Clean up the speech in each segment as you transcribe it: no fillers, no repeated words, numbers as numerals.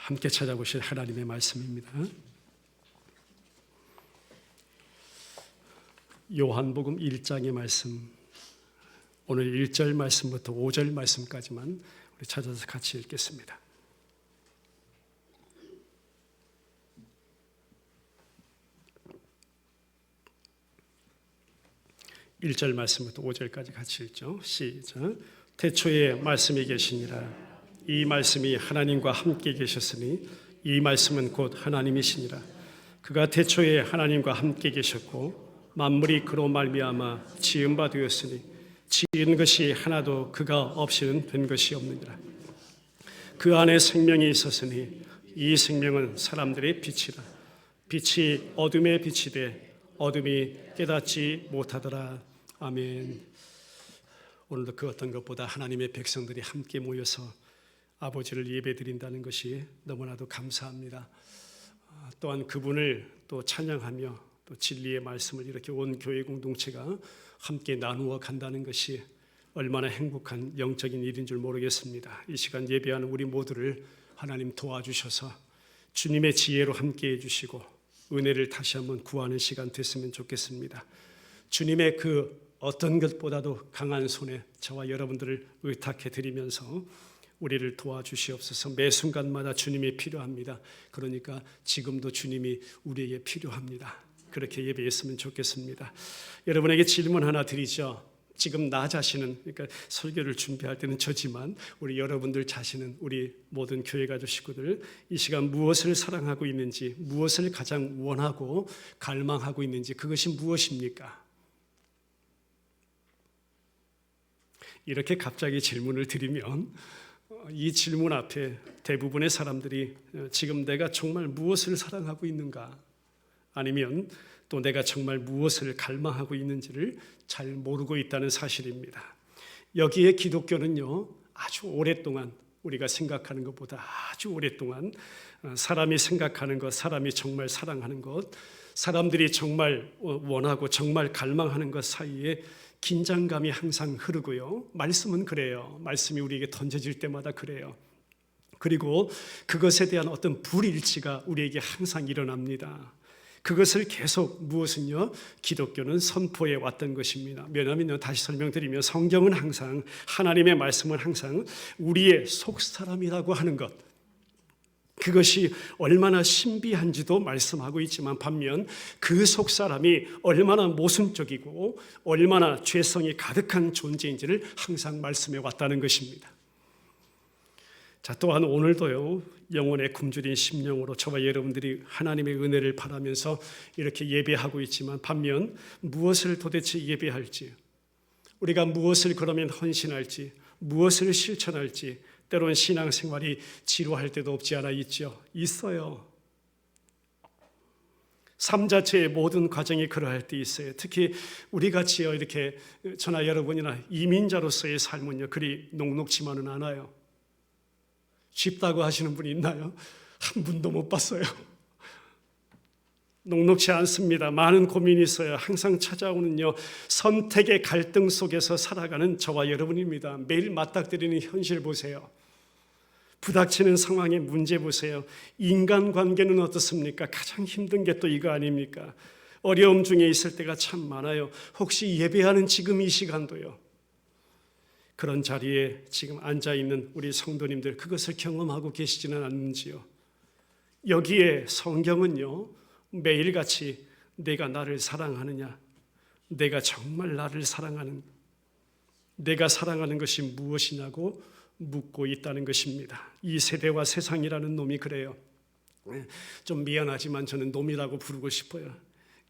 함께 찾아보실 하나님의 말씀입니다. 요한복음 1장의 말씀, 오늘 1절 말씀부터 5절 말씀까지만 우리 찾아서 같이 읽겠습니다. (1절) 말씀부터 5절까지 같이 읽죠. 시작. 태초에 말씀이 계시니라. 이 말씀이 하나님과 함께 계셨으니 이 말씀은 곧 하나님이시니라. 그가 태초에 하나님과 함께 계셨고 만물이 그로 말미암아 지은 바 되었으니 지은 것이 하나도 그가 없이는 된 것이 없느니라. 그 안에 생명이 있었으니 이 생명은 사람들의 빛이라. 빛이 어둠에 비치되 어둠이 깨닫지 못하더라. 아멘. 오늘도 그 어떤 것보다 하나님의 백성들이 함께 모여서 아버지를 예배드린다는 것이 너무나도 감사합니다. 또한 그분을 또 찬양하며 또 진리의 말씀을 이렇게 온 교회 공동체가 함께 나누어 간다는 것이 얼마나 행복한 영적인 일인 줄 모르겠습니다. 이 시간 예배하는 우리 모두를 하나님 도와주셔서 주님의 지혜로 함께 해주시고 은혜를 다시 한번 구하는 시간 됐으면 좋겠습니다. 주님의 그 어떤 것보다도 강한 손에 저와 여러분들을 의탁해 드리면서 우리를 도와주시옵소서. 매 순간마다 주님이 필요합니다. 그러니까 지금도 주님이 우리에게 필요합니다. 그렇게 예배했으면 좋겠습니다. 여러분에게 질문 하나 드리죠. 지금 나 자신은, 그러니까 설교를 준비할 때는 저지만 우리 여러분들 자신은, 우리 모든 교회 가족 식구들 이 시간 무엇을 사랑하고 있는지, 무엇을 가장 원하고 갈망하고 있는지, 그것이 무엇입니까? 이렇게 갑자기 질문을 드리면 이 질문 앞에 대부분의 사람들이 지금 내가 정말 무엇을 사랑하고 있는가, 아니면 또 내가 정말 무엇을 갈망하고 있는지를 잘 모르고 있다는 사실입니다. 여기에 기독교는요, 아주 오랫동안 우리가 생각하는 것보다 아주 오랫동안 사람이 생각하는 것, 사람이 정말 사랑하는 것, 사람들이 정말 원하고 정말 갈망하는 것 사이에 긴장감이 항상 흐르고요. 말씀은 그래요. 말씀이 우리에게 던져질 때마다 그래요. 그리고 그것에 대한 어떤 불일치가 우리에게 항상 일어납니다. 그것을 계속 무엇은요? 기독교는 선포해 왔던 것입니다. 왜냐하면 다시 설명드리면 성경은 항상, 하나님의 말씀은 항상 우리의 속사람이라고 하는 것, 그것이 얼마나 신비한지도 말씀하고 있지만 반면 그 속사람이 얼마나 모순적이고 얼마나 죄성이 가득한 존재인지를 항상 말씀해 왔다는 것입니다. 자, 또한 오늘도요, 영혼의 굶주린 심령으로 저와 여러분들이 하나님의 은혜를 바라면서 이렇게 예배하고 있지만 반면 무엇을 도대체 예배할지, 우리가 무엇을 그러면 헌신할지, 무엇을 실천할지, 때로는 신앙생활이 지루할 때도 없지 않아 있죠. 있어요. 삶 자체의 모든 과정이 그러할 때 있어요. 특히 우리같이요, 이렇게 저나 여러분이나 이민자로서의 삶은요, 그리 녹록지만은 않아요. 쉽다고 하시는 분이 있나요? 한 분도 못 봤어요. 녹록지 않습니다. 많은 고민이 있어요. 항상 찾아오는요, 선택의 갈등 속에서 살아가는 저와 여러분입니다. 매일 맞닥뜨리는 현실 보세요. 부닥치는 상황의 문제 보세요. 인간관계는 어떻습니까? 가장 힘든 게 또 이거 아닙니까? 어려움 중에 있을 때가 참 많아요. 혹시 예배하는 지금 이 시간도요, 그런 자리에 지금 앉아있는 우리 성도님들 그것을 경험하고 계시지는 않는지요? 여기에 성경은요, 매일같이 내가 나를 사랑하느냐, 내가 정말 나를 사랑하는, 내가 사랑하는 것이 무엇이냐고 묻고 있다는 것입니다. 이 세대와 세상이라는 놈이 그래요. 좀 미안하지만 저는 놈이라고 부르고 싶어요.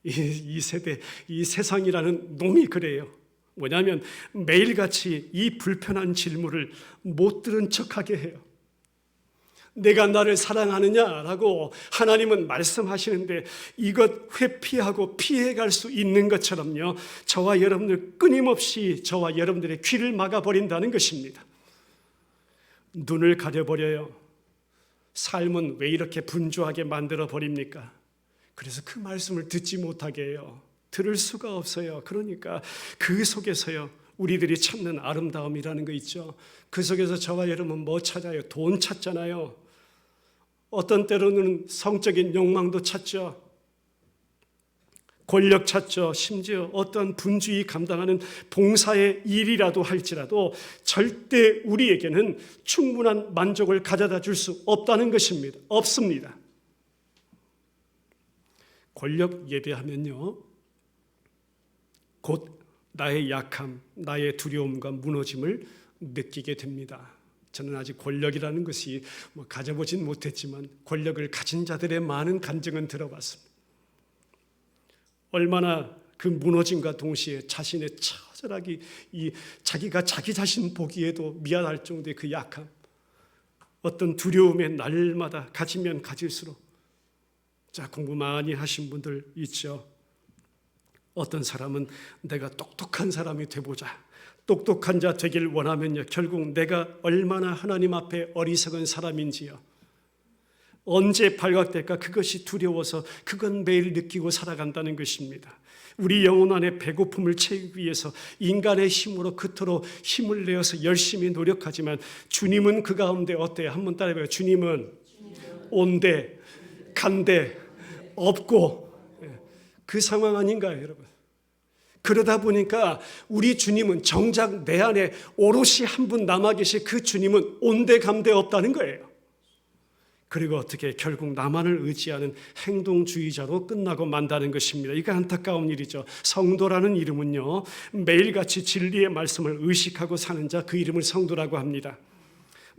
이 세대, 이 세상이라는 놈이 그래요. 뭐냐면 매일같이 이 불편한 질문을 못 들은 척하게 해요. 내가 나를 사랑하느냐라고 하나님은 말씀하시는데 이것 회피하고 피해갈 수 있는 것처럼요, 저와 여러분들 끊임없이 저와 여러분들의 귀를 막아버린다는 것입니다. 눈을 가려버려요. 삶은 왜 이렇게 분주하게 만들어버립니까? 그래서 그 말씀을 듣지 못하게 해요. 들을 수가 없어요. 그러니까 그 속에서요, 우리들이 찾는 아름다움이라는 거 있죠. 그 속에서 저와 여러분 뭐 찾아요? 돈 찾잖아요. 어떤 때로는 성적인 욕망도 찾죠. 권력 찾죠. 심지어 어떤 분주히 감당하는 봉사의 일이라도 할지라도 절대 우리에게는 충분한 만족을 가져다 줄 수 없다는 것입니다. 없습니다. 권력 예배하면요, 곧 나의 약함, 나의 두려움과 무너짐을 느끼게 됩니다. 저는 아직 권력이라는 것이 가져보진 못했지만 권력을 가진 자들의 많은 간증은 들어봤습니다. 얼마나 그 무너짐과 동시에 자신의 처절하게 자기가 자기 자신 보기에도 미안할 정도의 그 약함, 어떤 두려움에 날마다 가지면 가질수록, 자, 공부 많이 하신 분들 있죠. 어떤 사람은 내가 똑똑한 사람이 되보자, 똑똑한 자 되길 원하면요, 결국 내가 얼마나 하나님 앞에 어리석은 사람인지요, 언제 발각될까 그것이 두려워서 그건 매일 느끼고 살아간다는 것입니다. 우리 영혼 안에 배고픔을 채우기 위해서 인간의 힘으로 그토록 힘을 내어서 열심히 노력하지만 주님은 그 가운데 어때요? 한번 따라해봐요. 주님은 온대, 간대, 없고, 그 상황 아닌가요, 여러분? 그러다 보니까 우리 주님은 정작 내 안에 오롯이 한 분 남아 계신 그 주님은 온대 감대 없다는 거예요. 그리고 어떻게 결국 나만을 의지하는 행동주의자로 끝나고 만다는 것입니다. 이게 안타까운 일이죠. 성도라는 이름은요, 매일같이 진리의 말씀을 의식하고 사는 자, 그 이름을 성도라고 합니다.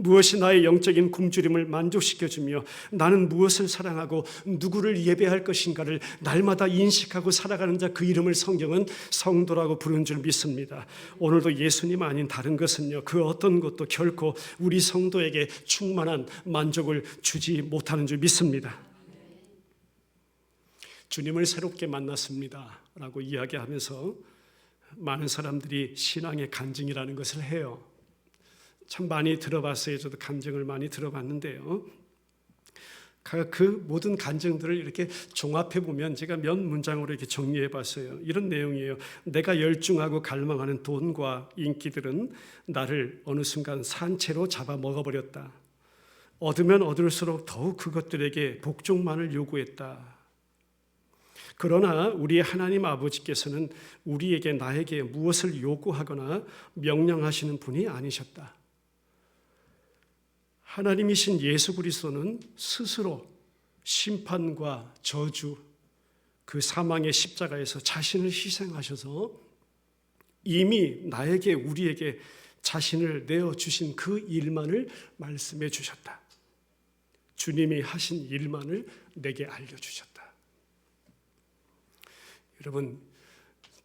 무엇이 나의 영적인 굶주림을 만족시켜주며 나는 무엇을 사랑하고 누구를 예배할 것인가를 날마다 인식하고 살아가는 자, 그 이름을 성경은 성도라고 부르는 줄 믿습니다. 오늘도 예수님 아닌 다른 것은요, 그 어떤 것도 결코 우리 성도에게 충만한 만족을 주지 못하는 줄 믿습니다. 주님을 새롭게 만났습니다 라고 이야기하면서 많은 사람들이 신앙의 간증이라는 것을 해요. 참 많이 들어봤어요. 저도 간증을 많이 들어봤는데요, 그 모든 간증들을 이렇게 종합해 보면 제가 몇 문장으로 이렇게 정리해 봤어요. 이런 내용이에요. 내가 열중하고 갈망하는 돈과 인기들은 나를 어느 순간 산채로 잡아 먹어버렸다. 얻으면 얻을수록 더욱 그것들에게 복종만을 요구했다. 그러나 우리 하나님 아버지께서는 우리에게, 나에게 무엇을 요구하거나 명령하시는 분이 아니셨다. 하나님이신 예수 그리스도는 스스로 심판과 저주, 그 사망의 십자가에서 자신을 희생하셔서 이미 나에게, 우리에게 자신을 내어주신 그 일만을 말씀해 주셨다. 주님이 하신 일만을 내게 알려주셨다. 여러분,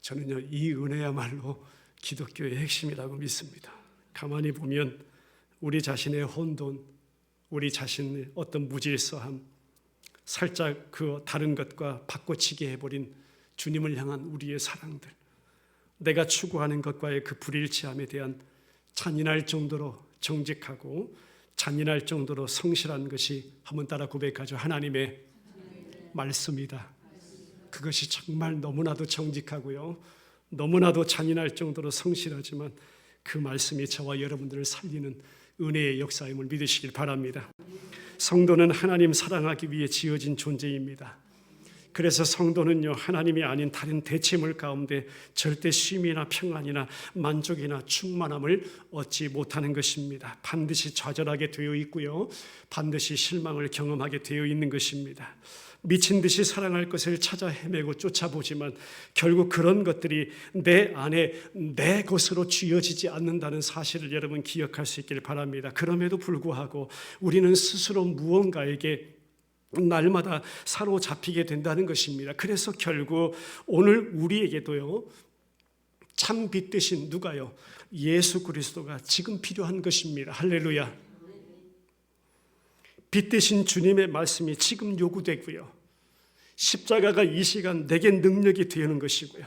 저는요, 이 은혜야말로 기독교의 핵심이라고 믿습니다. 가만히 보면 우리 자신의 혼돈, 우리 자신의 어떤 무질서함, 살짝 그 다른 것과 바꿔치기 해버린 주님을 향한 우리의 사랑들, 내가 추구하는 것과의 그 불일치함에 대한 잔인할 정도로 정직하고 잔인할 정도로 성실한 것이, 한번 따라 고백하죠. 하나님의 말씀이다. 그것이 정말 너무나도 정직하고요, 너무나도 잔인할 정도로 성실하지만 그 말씀이 저와 여러분들을 살리는 은혜의 역사임을 믿으시길 바랍니다. 성도는 하나님 사랑하기 위해 지어진 존재입니다. 그래서 성도는요, 하나님이 아닌 다른 대체물 가운데 절대 쉼이나 평안이나 만족이나 충만함을 얻지 못하는 것입니다. 반드시 좌절하게 되어 있고요, 반드시 실망을 경험하게 되어 있는 것입니다. 미친 듯이 사랑할 것을 찾아 헤매고 쫓아보지만 결국 그런 것들이 내 안에 내 것으로 쥐어지지 않는다는 사실을 여러분 기억할 수 있길 바랍니다. 그럼에도 불구하고 우리는 스스로 무언가에게 날마다 사로잡히게 된다는 것입니다. 그래서 결국 오늘 우리에게도요, 참 빛 대신 누가요? 예수 그리스도가 지금 필요한 것입니다. 할렐루야. 빛 대신 주님의 말씀이 지금 요구되고요, 십자가가 이 시간 내게 능력이 되는 것이고요,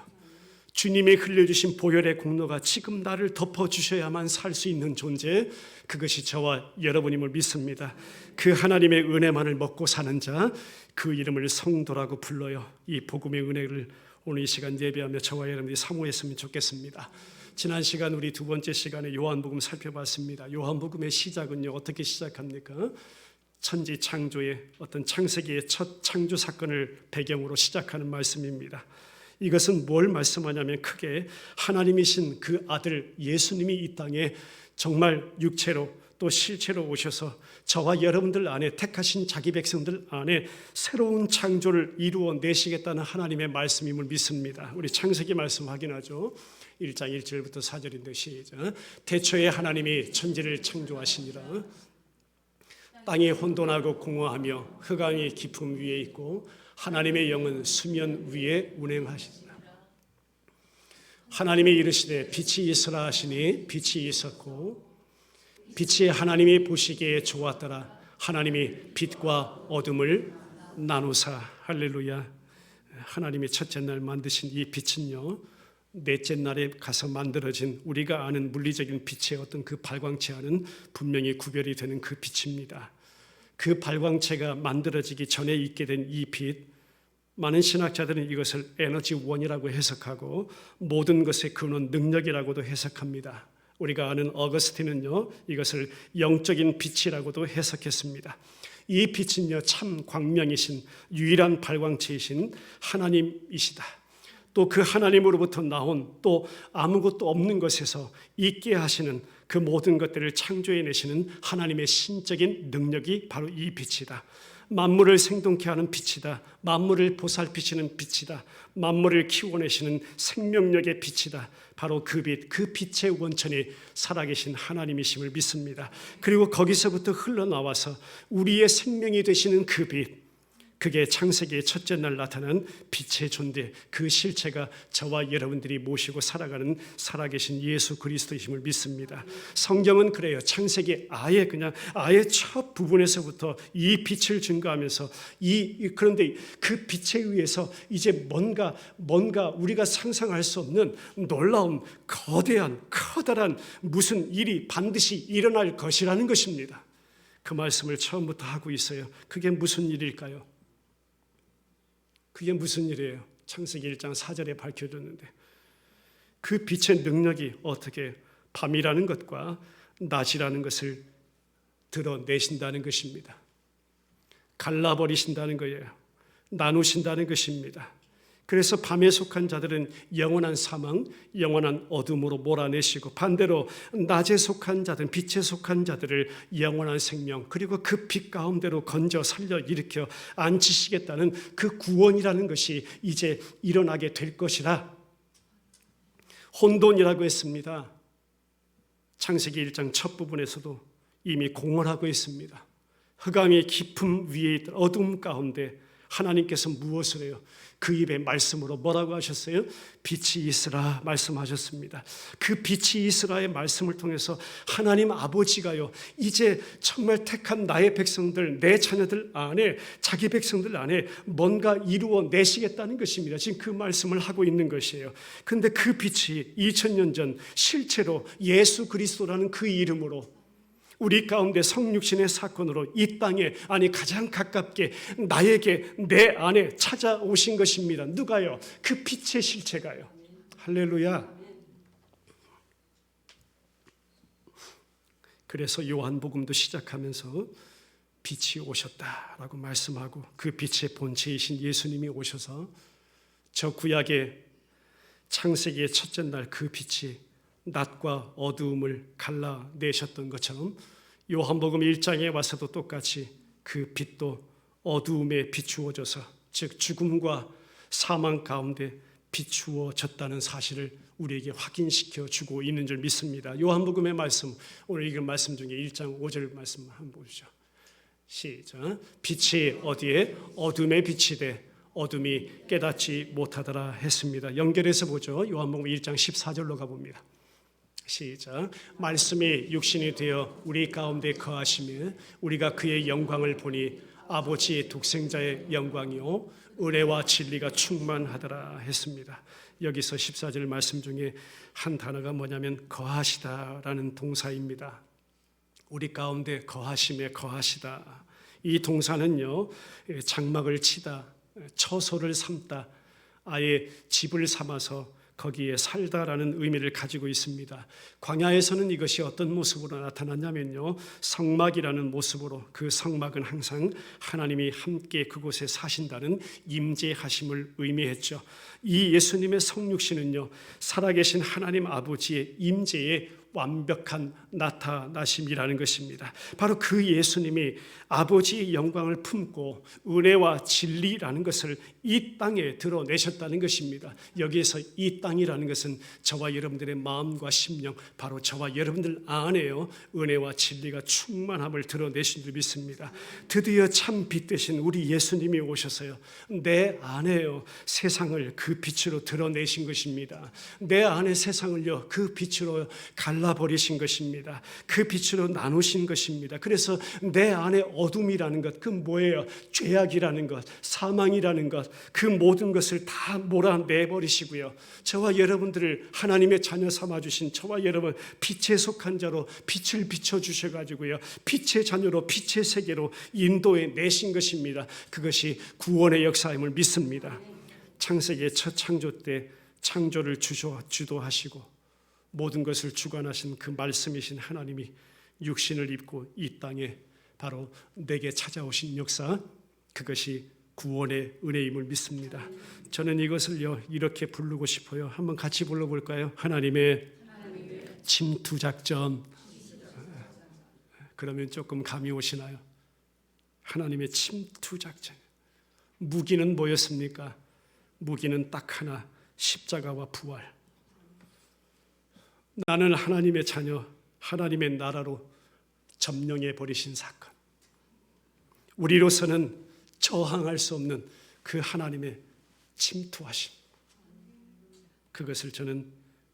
주님이 흘려주신 보혈의 공로가 지금 나를 덮어주셔야만 살 수 있는 존재, 그것이 저와 여러분임을 믿습니다. 그 하나님의 은혜만을 먹고 사는 자, 그 이름을 성도라고 불러요. 이 복음의 은혜를 오늘 이 시간 예배하며 저와 여러분들이 사모했으면 좋겠습니다. 지난 시간 우리 두 번째 시간에 요한복음 살펴봤습니다. 요한복음의 시작은요, 어떻게 시작합니까? 천지 창조의 어떤 창세기의 첫 창조 사건을 배경으로 시작하는 말씀입니다. 이것은 뭘 말씀하냐면 크게 하나님이신 그 아들 예수님이 이 땅에 정말 육체로 또 실체로 오셔서 저와 여러분들 안에 택하신 자기 백성들 안에 새로운 창조를 이루어 내시겠다는 하나님의 말씀임을 믿습니다. 우리 창세기 말씀 확인하죠. 1장 1절부터 4절인데 시작. 태초에 하나님이 천지를 창조하시니라. 땅이 혼돈하고 공허하며 흑암이 깊음 위에 있고 하나님의 영은 수면 위에 운행하시니라. 하나님이 이르시되 빛이 있으라 하시니 빛이 있었고 빛이 하나님이 보시기에 좋았더라. 하나님이 빛과 어둠을 나누사. 할렐루야. 하나님이 첫째 날 만드신 이 빛은요, 넷째 날에 가서 만들어진 우리가 아는 물리적인 빛의 어떤 그 발광체와는 분명히 구별이 되는 그 빛입니다. 그 발광체가 만들어지기 전에 있게 된 이 빛, 많은 신학자들은 이것을 에너지 원이라고 해석하고 모든 것의 근원 능력이라고도 해석합니다. 우리가 아는 어거스틴은요, 이것을 영적인 빛이라고도 해석했습니다. 이 빛은요, 참 광명이신 유일한 발광체이신 하나님이시다. 또 그 하나님으로부터 나온 또 아무것도 없는 것에서 있게 하시는 그 모든 것들을 창조해내시는 하나님의 신적인 능력이 바로 이 빛이다. 만물을 생동케 하는 빛이다. 만물을 보살피시는 빛이다. 만물을 키워내시는 생명력의 빛이다. 바로 그 빛, 그 빛의 원천이 살아계신 하나님이심을 믿습니다. 그리고 거기서부터 흘러나와서 우리의 생명이 되시는 그 빛, 그게 창세기의 첫째 날 나타난 빛의 존재, 그 실체가 저와 여러분들이 모시고 살아가는 살아계신 예수 그리스도이심을 믿습니다. 성경은 그래요. 창세기 아예 첫 부분에서부터 이 빛을 증거하면서 그런데 그 빛에 의해서 이제 뭔가 우리가 상상할 수 없는 놀라운 거대한 커다란 무슨 일이 반드시 일어날 것이라는 것입니다. 그 말씀을 처음부터 하고 있어요. 그게 무슨 일일까요? 그게 무슨 일이에요? 창세기 1장 4절에 밝혀졌는데 그 빛의 능력이 어떻게 밤이라는 것과 낮이라는 것을 드러내신다는 것입니다. 갈라버리신다는 거예요. 나누신다는 것입니다. 그래서 밤에 속한 자들은 영원한 사망, 영원한 어둠으로 몰아내시고 반대로 낮에 속한 자들, 빛에 속한 자들을 영원한 생명, 그리고 그 빛 가운데로 건져 살려 일으켜 앉히시겠다는 그 구원이라는 것이 이제 일어나게 될 것이라. 혼돈이라고 했습니다. 창세기 1장 첫 부분에서도 이미 공언하고 있습니다. 흑암이 깊음 위에 있던 어둠 가운데 하나님께서 무엇을 해요? 그 입의 말씀으로 뭐라고 하셨어요? 빛이 있으라 말씀하셨습니다. 그 빛이 있으라의 말씀을 통해서 하나님 아버지가요, 이제 정말 택한 나의 백성들, 내 자녀들 안에, 자기 백성들 안에 뭔가 이루어 내시겠다는 것입니다. 지금 그 말씀을 하고 있는 것이에요. 그런데 그 빛이 2000년 전 실체로 예수 그리스도라는 그 이름으로 우리 가운데 성육신의 사건으로 이 땅에, 아니 가장 가깝게 나에게, 내 안에 찾아오신 것입니다. 누가요? 그 빛의 실체가요. 할렐루야. 그래서 요한복음도 시작하면서 빛이 오셨다라고 말씀하고 그 빛의 본체이신 예수님이 오셔서 저 구약의 창세기의 첫째 날 그 빛이 낮과 어두움을 갈라내셨던 것처럼 요한복음 1장에 와서도 똑같이 그 빛도 어두움에 비추어져서, 즉 죽음과 사망 가운데 비추어졌다는 사실을 우리에게 확인시켜 주고 있는 줄 믿습니다. 요한복음의 말씀, 오늘 읽은 말씀 중에 1장 5절 말씀 한번 보시죠. 시작. 빛이 어디에? 어둠에 빛이 돼 어둠이 깨닫지 못하더라 했습니다. 연결해서 보죠. 요한복음 1장 14절로 가봅니다. 시작. 말씀이 육신이 되어 우리 가운데 거하시며 우리가 그의 영광을 보니 아버지의 독생자의 영광이요 은혜와 진리가 충만하더라 했습니다. 여기서 14절 말씀 중에 한 단어가 뭐냐면 거하시다라는 동사입니다. 우리 가운데 거하심에 거하시다. 이 동사는요, 장막을 치다, 처소를 삼다, 아예 집을 삼아서 거기에 살다라는 의미를 가지고 있습니다. 광야에서는 이것이 어떤 모습으로 나타났냐면요, 성막이라는 모습으로, 그 성막은 항상 하나님이 함께 그곳에 사신다는 임재하심을 의미했죠. 이 예수님의 성육신은요, 살아계신 하나님 아버지의 임재의 완벽한 나타나심이라는 것입니다. 바로 그 예수님이 아버지의 영광을 품고 은혜와 진리라는 것을 이 땅에 드러내셨다는 것입니다. 여기에서 이 땅이라는 것은 저와 여러분들의 마음과 심령, 바로 저와 여러분들 안에요, 은혜와 진리가 충만함을 드러내신 줄 믿습니다. 드디어 참 빛 되신 우리 예수님이 오셔서요, 내 안에요, 세상을 그 빛으로 드러내신 것입니다. 내 안의 세상을요, 그 빛으로 갈라버리신 것입니다. 그 빛으로 나누신 것입니다. 그래서 내 안에 어둠이라는 것, 그 뭐예요? 죄악이라는 것, 사망이라는 것, 그 모든 것을 다 몰아내버리시고요, 저와 여러분들을 하나님의 자녀 삼아주신 저와 여러분, 빛에 속한 자로 빛을 비춰주셔가지고요, 빛의 자녀로 빛의 세계로 인도해 내신 것입니다. 그것이 구원의 역사임을 믿습니다. 창세기의 첫 창조 때 창조를 주도하시고 모든 것을 주관하신 그 말씀이신 하나님이 육신을 입고 이 땅에 바로 내게 찾아오신 역사, 그것이 구원의 은혜임을 믿습니다. 저는 이것을요, 이렇게 부르고 싶어요. 한번 같이 불러볼까요? 하나님의 침투 작전. 그러면 조금 감이 오시나요? 하나님의 침투 작전. 무기는 뭐였습니까? 무기는 딱 하나, 십자가와 부활. 나는 하나님의 자녀, 하나님의 나라로 점령해 버리신 사건. 우리로서는 저항할 수 없는 그 하나님의 침투하심, 그것을 저는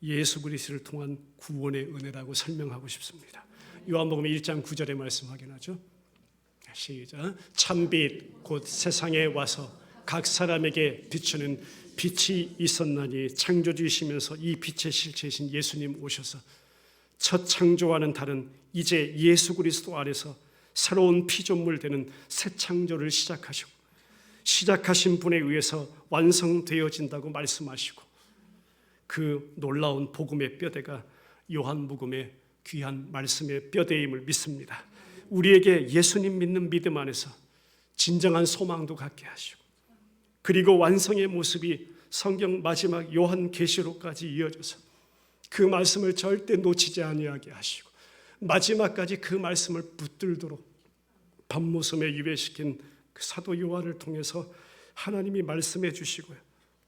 예수 그리스도를 통한 구원의 은혜라고 설명하고 싶습니다. 요한복음 1장 9절의 말씀 확인하죠. 시작. 참빛 곧 세상에 와서 각 사람에게 비추는 빛이 있었나니, 창조주이시면서 이 빛의 실체이신 예수님 오셔서 첫 창조와는 다른 이제 예수 그리스도 안에서 새로운 피조물 되는 새 창조를 시작하신 분에 의해서 완성되어진다고 말씀하시고, 그 놀라운 복음의 뼈대가 요한복음의 귀한 말씀의 뼈대임을 믿습니다. 우리에게 예수님 믿는 믿음 안에서 진정한 소망도 갖게 하시고, 그리고 완성의 모습이 성경 마지막 요한계시록까지 이어져서 그 말씀을 절대 놓치지 아니하게 하시고, 마지막까지 그 말씀을 붙들도록 밤모섬에 유배시킨 그 사도 요한을 통해서 하나님이 말씀해 주시고요,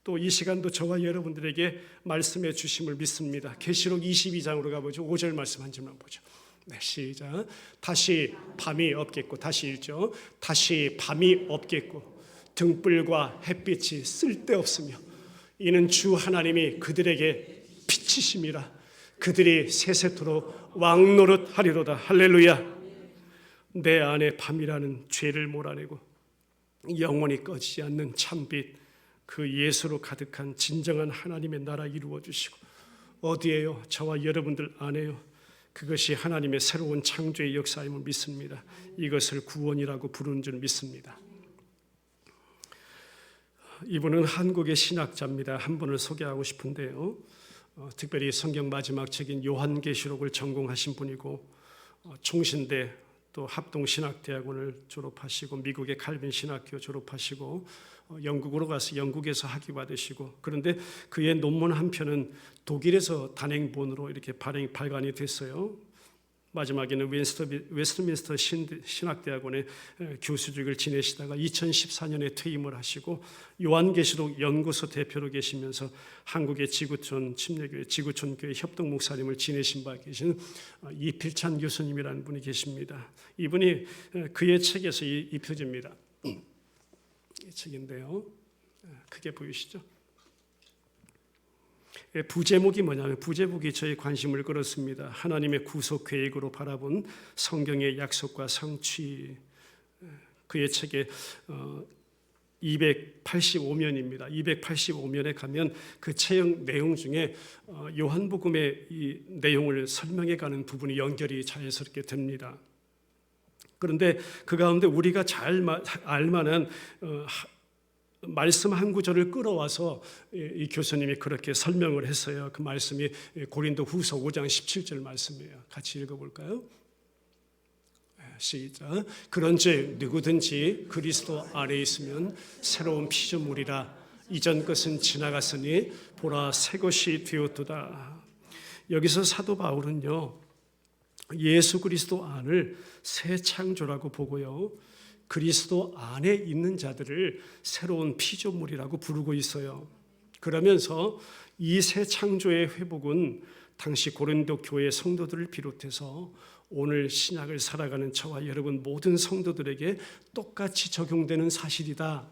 또 이 시간도 저와 여러분들에게 말씀해 주심을 믿습니다. 계시록 22장으로 가보죠. 5절 말씀 한 절만 보죠. 네, 시작. 다시 밤이 없겠고, 다시 읽죠. 다시 밤이 없겠고 등불과 햇빛이 쓸데없으며 이는 주 하나님이 그들에게 빛이심이라. 그들이 세세토록 왕노릇하리로다. 할렐루야. 내 안에 밤이라는 죄를 몰아내고 영원히 꺼지지 않는 참빛, 그 예수로 가득한 진정한 하나님의 나라 이루어 주시고, 어디에요? 저와 여러분들 안에요. 그것이 하나님의 새로운 창조의 역사임을 믿습니다. 이것을 구원이라고 부르는 줄 믿습니다. 이분은 한국의 신학자입니다. 한 분을 소개하고 싶은데요, 특별히 성경 마지막 책인 요한계시록을 전공하신 분이고, 총신대 또 합동신학대학원을 졸업하시고, 미국의 칼빈 신학교 졸업하시고, 영국으로 가서 영국에서 학위 받으시고, 그런데 그의 논문 한 편은 독일에서 단행본으로 이렇게 발간이 됐어요. 마지막에는 웨스트민스터 신학대학원의 교수직을 지내시다가 2014년에 퇴임을 하시고, 요한계시록 연구소 대표로 계시면서 한국의 지구촌 침례교회 지구촌교회 협동 목사님을 지내신 바 계신 이필찬 교수님이라는 분이 계십니다. 이분이 그의 책에서 이 표지입니다. 이 책인데요, 크게 보이시죠? 부제목이 뭐냐면, 부제목이 저의 관심을 끌었습니다. 하나님의 구속 계획으로 바라본 성경의 약속과 성취. 그의 책에 285면입니다. 285면에 가면 그 책 내용 중에 요한복음의 이 내용을 설명해가는 부분이 연결이 자연스럽게 됩니다. 그런데 그 가운데 우리가 잘 알만한 말씀 한 구절을 끌어와서 이 교수님이 그렇게 설명을 했어요. 그 말씀이 고린도 후서 5장 17절 말씀이에요. 같이 읽어볼까요? 시작. 그런즉 누구든지 그리스도 안에 있으면 새로운 피조물이라. 이전 것은 지나갔으니 보라 새 것이 되었도다. 여기서 사도 바울은요, 예수 그리스도 안을 새 창조라고 보고요, 그리스도 안에 있는 자들을 새로운 피조물이라고 부르고 있어요. 그러면서 이 새 창조의 회복은 당시 고린도 교회 성도들을 비롯해서 오늘 신약을 살아가는 저와 여러분 모든 성도들에게 똑같이 적용되는 사실이다.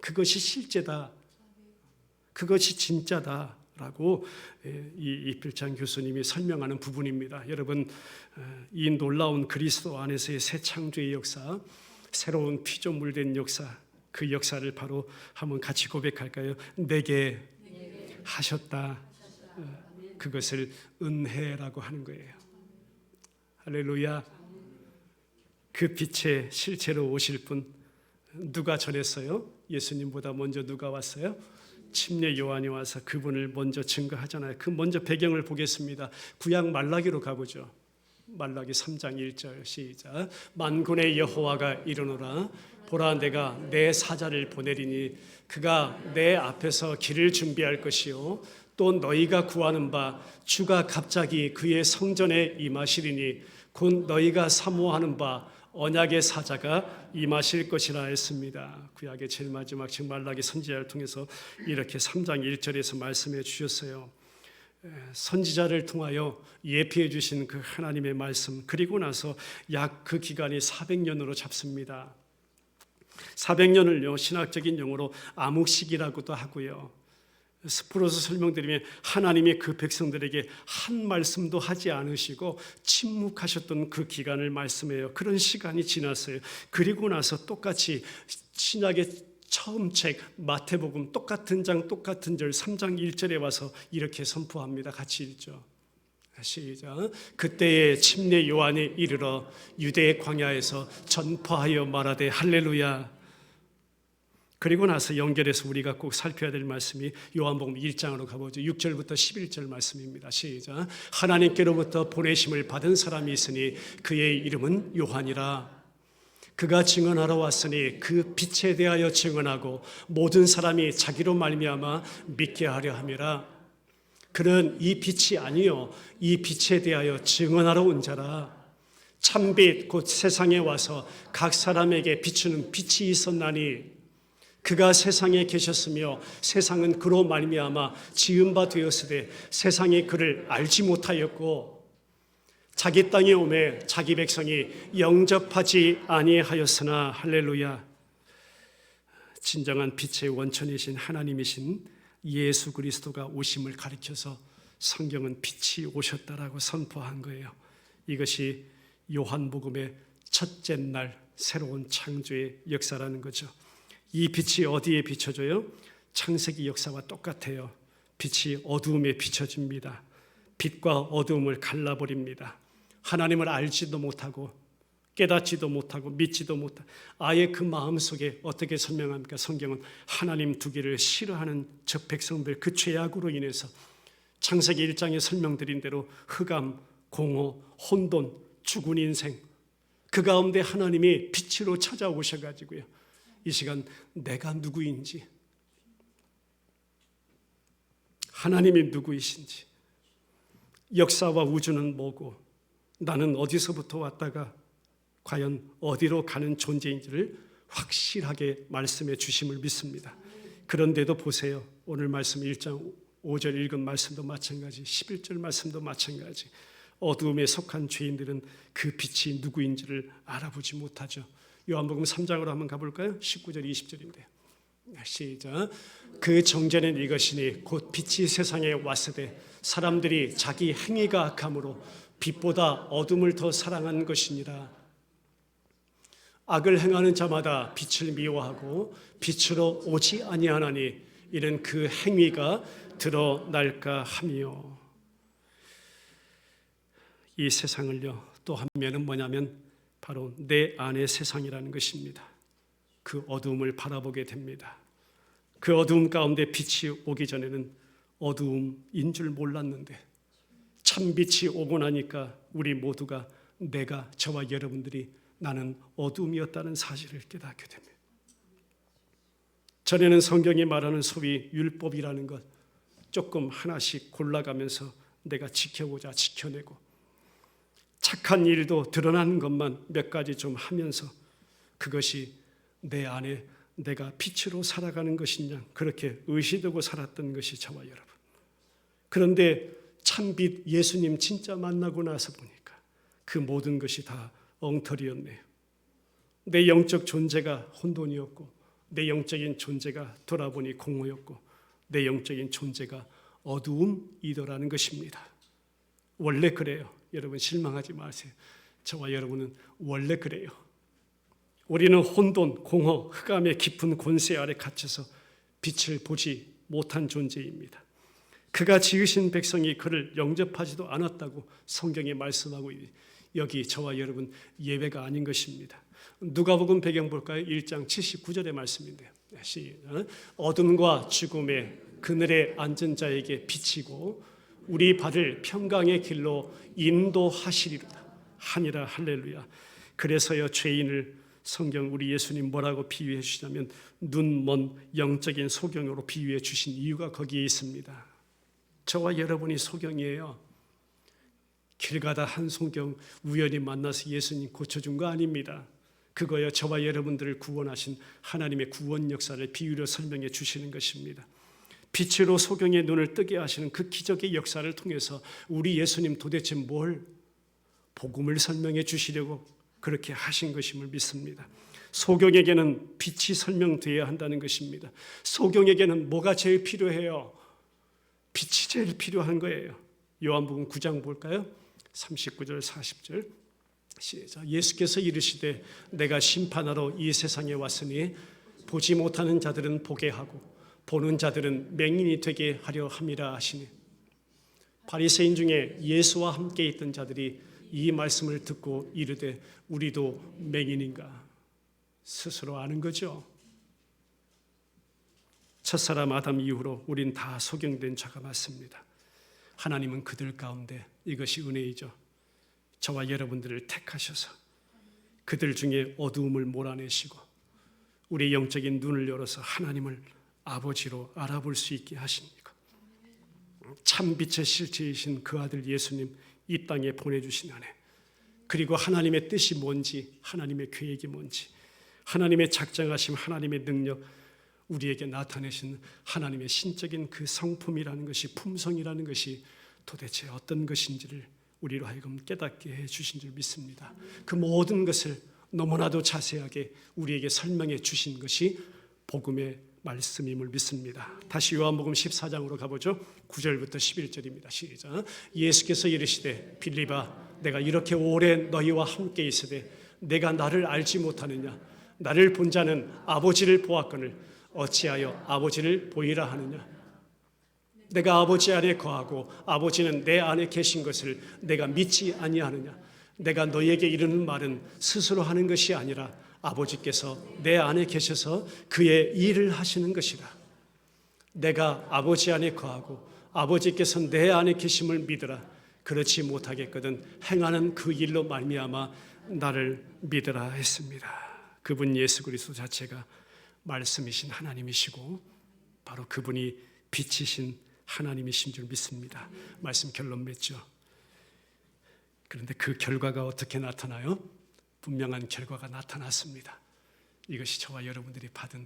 그것이 실제다. 그것이 진짜다라고 이 이필창 교수님이 설명하는 부분입니다. 여러분, 이 놀라운 그리스도 안에서의 새 창조의 역사, 새로운 피조물된 역사, 그 역사를 바로 한번 같이 고백할까요? 내게 하셨다. 그것을 은혜라고 하는 거예요. 할렐루야. 그 빛에 실제로 오실 분 누가 전했어요? 예수님보다 먼저 누가 왔어요? 침례 요한이 와서 그분을 먼저 증거하잖아요. 그 먼저 배경을 보겠습니다. 구약 말라기로 가보죠. 말라기 3장 1절 시작. 만군의 여호와가 이르노라 보라 내가 내 사자를 보내리니 그가 내 앞에서 길을 준비할 것이요 또 너희가 구하는 바 주가 갑자기 그의 성전에 임하시리니 곧 너희가 사모하는 바 언약의 사자가 임하실 것이라 했습니다. 구약의 제일 마지막 책 말라기 선지자를 통해서 이렇게 3장 1절에서 말씀해 주셨어요. 선지자를 통하여 예표해 주신 그 하나님의 말씀, 그리고 나서 약 그 기간이 400년으로 잡습니다. 400년을요 신학적인 용어로 암흑시기라고도 하고요, 스프로서 설명드리면 하나님이 그 백성들에게 한 말씀도 하지 않으시고 침묵하셨던 그 기간을 말씀해요. 그런 시간이 지났어요. 그리고 나서 똑같이 신약의 처음 책 마태복음 똑같은 장 똑같은 절 3장 1절에 와서 이렇게 선포합니다. 같이 읽죠. 시작. 그때에 침례 요한이 이르러 유대의 광야에서 전파하여 말하되 할렐루야. 그리고 나서 연결해서 우리가 꼭 살펴야 될 말씀이 요한복음 1장으로 가보죠. 6절부터 11절 말씀입니다. 시작. 하나님께로부터 보내심을 받은 사람이 있으니 그의 이름은 요한이라. 그가 증언하러 왔으니 그 빛에 대하여 증언하고 모든 사람이 자기로 말미암아 믿게 하려 함이라. 그는 이 빛이 아니요 이 빛에 대하여 증언하러 온 자라. 참빛 곧 세상에 와서 각 사람에게 비추는 빛이 있었나니 그가 세상에 계셨으며 세상은 그로 말미암아 지은 바 되었으되 세상이 그를 알지 못하였고 자기 땅에 오매 자기 백성이 영접하지 아니하였으나 할렐루야. 진정한 빛의 원천이신 하나님이신 예수 그리스도가 오심을 가리켜서 성경은 빛이 오셨다라고 선포한 거예요. 이것이 요한복음의 첫째 날 새로운 창조의 역사라는 거죠. 이 빛이 어디에 비춰져요? 창세기 역사와 똑같아요. 빛이 어두움에 비춰집니다. 빛과 어두움을 갈라버립니다. 하나님을 알지도 못하고 깨닫지도 못하고 믿지도 못하고 아예 그 마음속에 어떻게 설명합니까? 성경은 하나님 두기를 싫어하는 저 백성들 그 죄악으로 인해서 창세기 1장에 설명드린 대로 흑암, 공허, 혼돈, 죽은 인생 그 가운데 하나님이 빛으로 찾아오셔가지고요 이 시간 내가 누구인지 하나님이 누구이신지 역사와 우주는 뭐고 나는 어디서부터 왔다가 과연 어디로 가는 존재인지를 확실하게 말씀해 주심을 믿습니다. 그런데도 보세요. 오늘 말씀 1장 5절 읽은 말씀도 마찬가지 11절 말씀도 마찬가지 어두움에 속한 죄인들은 그 빛이 누구인지를 알아보지 못하죠. 요한복음 3장으로 한번 가볼까요? 19절 20절인데 시작. 그 정죄는 이것이니 곧 빛이 세상에 왔으되 사람들이 자기 행위가 악함으로 빛보다 어둠을 더 사랑한 것이니라. 악을 행하는 자마다 빛을 미워하고 빛으로 오지 아니하나니 이는 그 행위가 드러날까 하며. 이 세상을요 또 한 면은 뭐냐면 바로 내 안의 세상이라는 것입니다. 그 어두움을 바라보게 됩니다. 그 어두움 가운데 빛이 오기 전에는 어두움인 줄 몰랐는데 참 빛이 오고 나니까 우리 모두가 내가 저와 여러분들이 나는 어두움이었다는 사실을 깨닫게 됩니다. 전에는 성경이 말하는 소위 율법이라는 것 조금 하나씩 골라가면서 내가 지켜보자 지켜내고 착한 일도 드러나는 것만 몇 가지 좀 하면서 그것이 내 안에 내가 빛으로 살아가는 것이냐 그렇게 의식하고 살았던 것이 저와 여러분. 그런데 참빛 예수님 진짜 만나고 나서 보니까 그 모든 것이 다 엉터리였네요. 내 영적 존재가 혼돈이었고 내 영적인 존재가 돌아보니 공허였고 내 영적인 존재가 어두움이더라는 것입니다. 원래 그래요. 여러분 실망하지 마세요. 저와 여러분은 원래 그래요. 우리는 혼돈, 공허, 흑암의 깊은 권세 아래 갇혀서 빛을 보지 못한 존재입니다. 그가 지으신 백성이 그를 영접하지도 않았다고 성경이 말씀하고 여기 저와 여러분 예외가 아닌 것입니다. 누가복음 배경 볼까요? 1장 79절의 말씀인데요. 어둠과 죽음의 그늘에 앉은 자에게 비치고 우리 발을 평강의 길로 인도하시리로다 하니라. 할렐루야. 그래서요 죄인을 성경 우리 예수님 뭐라고 비유해 주시냐면 눈먼 영적인 소경으로 비유해 주신 이유가 거기에 있습니다. 저와 여러분이 소경이에요. 길 가다 한 소경 우연히 만나서 예수님 고쳐준 거 아닙니다. 그거요 저와 여러분들을 구원하신 하나님의 구원 역사를 비유로 설명해 주시는 것입니다. 빛으로 소경의 눈을 뜨게 하시는 그 기적의 역사를 통해서 우리 예수님 도대체 뭘 복음을 설명해 주시려고 그렇게 하신 것임을 믿습니다. 소경에게는 빛이 설명되어야 한다는 것입니다. 소경에게는 뭐가 제일 필요해요? 빛이 제일 필요한 거예요. 요한복음 9장 볼까요? 39절 40절 시작. 예수께서 이르시되 내가 심판하러 이 세상에 왔으니 보지 못하는 자들은 보게 하고 보는 자들은 맹인이 되게 하려 함이라 하시니 바리새인 중에 예수와 함께 있던 자들이 이 말씀을 듣고 이르되 우리도 맹인인가 스스로 아는 거죠. 첫사람 아담 이후로 우린 다 소경된 자가 맞습니다. 하나님은 그들 가운데 이것이 은혜이죠. 저와 여러분들을 택하셔서 그들 중에 어두움을 몰아내시고 우리 영적인 눈을 열어서 하나님을 아버지로 알아볼 수 있게 하십니까? 참 빛의 실체이신 그 아들 예수님 이 땅에 보내주신 은혜, 그리고 하나님의 뜻이 뭔지, 하나님의 계획이 뭔지, 하나님의 작정하심, 하나님의 능력, 우리에게 나타내신 하나님의 신적인 그 성품이라는 것이, 품성이라는 것이 도대체 어떤 것인지를 우리로 하여금 깨닫게 해주신 줄 믿습니다. 그 모든 것을 너무나도 자세하게 우리에게 설명해 주신 것이 복음의 말씀임을 믿습니다. 다시 요한복음 14장으로 가보죠. 9절부터 11절입니다. 시작. 예수께서 이르시되 빌립아 내가 이렇게 오래 너희와 함께 있으되 내가 나를 알지 못하느냐? 나를 본 자는 아버지를 보았거늘 어찌하여 아버지를 보이라 하느냐? 내가 아버지 안에 거하고 아버지는 내 안에 계신 것을 내가 믿지 아니하느냐? 내가 너희에게 이르는 말은 스스로 하는 것이 아니라 아버지께서 내 안에 계셔서 그의 일을 하시는 것이라. 내가 아버지 안에 거하고 아버지께서 내 안에 계심을 믿으라. 그렇지 못하겠거든 행하는 그 일로 말미암아 나를 믿으라 했습니다. 그분 예수 그리스도 자체가 말씀이신 하나님이시고 바로 그분이 빛이신 하나님이신 줄 믿습니다. 말씀 결론 맺죠. 그런데 그 결과가 어떻게 나타나요? 분명한 결과가 나타났습니다. 이것이 저와 여러분들이 받은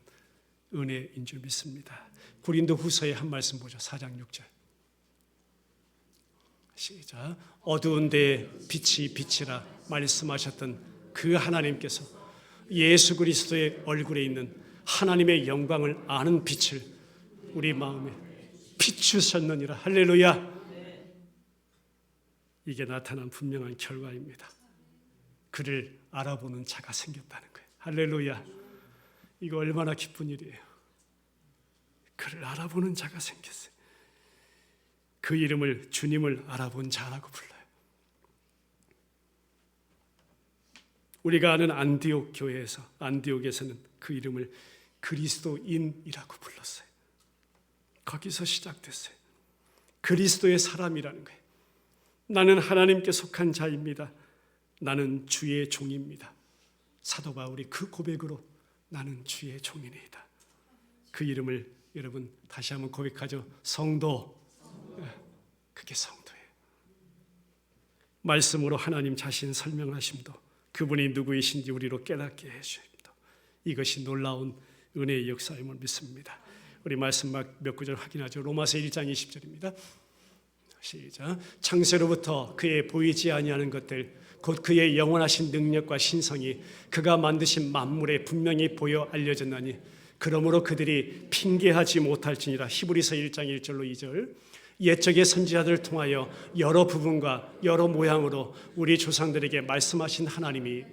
은혜인 줄 믿습니다. 고린도 후서의 한 말씀 보죠. 4장 6절 시작. 어두운 데에 빛이 빛이라 말씀하셨던 그 하나님께서 예수 그리스도의 얼굴에 있는 하나님의 영광을 아는 빛을 우리 마음에 비추셨느니라. 할렐루야. 이게 나타난 분명한 결과입니다. 그를 알아보는 자가 생겼다는 거예요. 할렐루야. 이거 얼마나 기쁜 일이에요. 그를 알아보는 자가 생겼어요. 그 이름을 주님을 알아본 자라고 불러요. 우리가 아는 안디옥에서는 그 이름을 그리스도인이라고 불렀어요. 거기서 시작됐어요. 그리스도의 사람이라는 거예요. 나는 하나님께 속한 자입니다. 나는 주의 종입니다. 사도 바울이 그 고백으로 나는 주의 종이니이다. 그 이름을 여러분 다시 한번 고백하죠. 성도. 그게 성도예요. 말씀으로 하나님 자신 설명하심도 그분이 누구이신지 우리로 깨닫게 해주십니다. 이것이 놀라운 은혜의 역사임을 믿습니다. 우리 말씀 몇 구절 확인하죠. 로마서 1장 20절입니다. 시작. 창세로부터 그의 보이지 아니하는 것들 곧 그의 영원하신 능력과 신성이 그가 만드신 만물에 분명히 보여 알려졌나니 그러므로 그들이 핑계하지 못할지니라. 히브리서 1장 1절로 2절. 옛적의 선지자들을 통하여 여러 부분과 여러 모양으로 우리 조상들에게 말씀하신 하나님이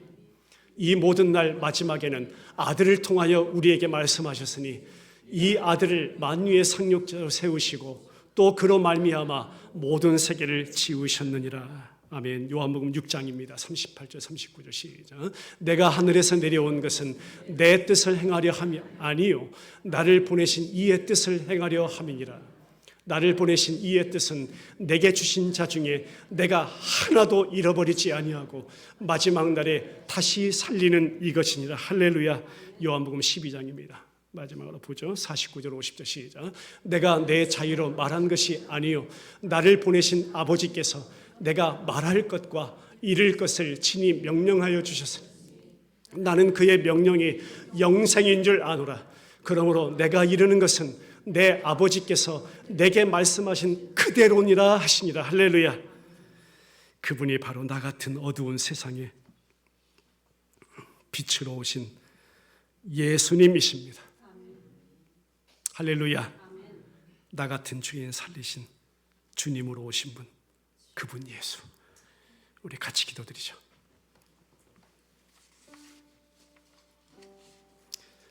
이 모든 날 마지막에는 아들을 통하여 우리에게 말씀하셨으니 이 아들을 만유의 상속자로 세우시고 또 그로 말미암아 모든 세계를 지으셨느니라. 아멘. 요한복음 6장입니다. 38절 39절 시작. 내가 하늘에서 내려온 것은 내 뜻을 행하려 함이 아니요 나를 보내신 이의 뜻을 행하려 함이니라. 나를 보내신 이의 뜻은 내게 주신 자 중에 내가 하나도 잃어버리지 아니하고 마지막 날에 다시 살리는 이것이니라. 할렐루야. 요한복음 12장입니다. 마지막으로 보죠. 49절 50절 시작. 내가 내 자유로 말한 것이 아니요 나를 보내신 아버지께서 내가 말할 것과 이를 것을 친히 명령하여 주셨으니 나는 그의 명령이 영생인 줄 아노라. 그러므로 내가 이르는 것은 내 아버지께서 내게 말씀하신 그대로니라 하시니라. 할렐루야. 그분이 바로 나 같은 어두운 세상에 빛으로 오신 예수님이십니다. 할렐루야. 나 같은 죄인 살리신 주님으로 오신 분, 그분 예수. 우리 같이 기도드리죠.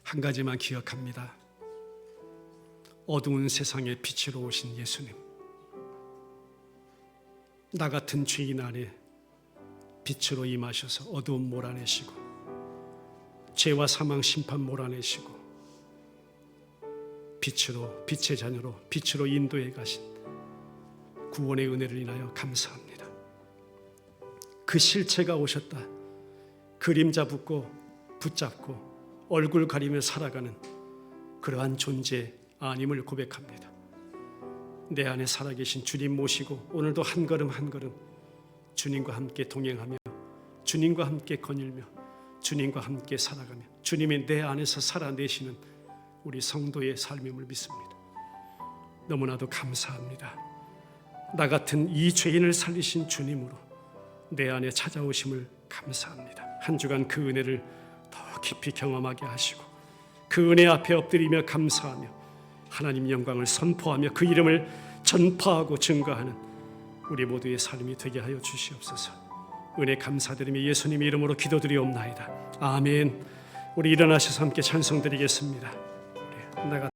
한 가지만 기억합니다. 어두운 세상에 빛으로 오신 예수님, 나 같은 죄인 안에 빛으로 임하셔서 어두움 몰아내시고 죄와 사망 심판 몰아내시고 빛으로, 빛의 자녀로 빛으로 인도해 가신 구원의 은혜를 인하여 감사합니다. 그 실체가 오셨다. 그림자 붙잡고 얼굴 가리며 살아가는 그러한 존재 아님을 고백합니다. 내 안에 살아계신 주님 모시고 오늘도 한 걸음 한 걸음 주님과 함께 동행하며 주님과 함께 거닐며 주님과 함께 살아가며 주님이 내 안에서 살아내시는 우리 성도의 삶임을 믿습니다. 너무나도 감사합니다. 나 같은 이 죄인을 살리신 주님으로 내 안에 찾아오심을 감사합니다. 한 주간 그 은혜를 더 깊이 경험하게 하시고 그 은혜 앞에 엎드리며 감사하며 하나님 영광을 선포하며 그 이름을 전파하고 증거하는 우리 모두의 삶이 되게 하여 주시옵소서. 은혜 감사드리며 예수님 이름으로 기도드리옵나이다. 아멘. 우리 일어나셔서 함께 찬송드리겠습니다. 우리 나가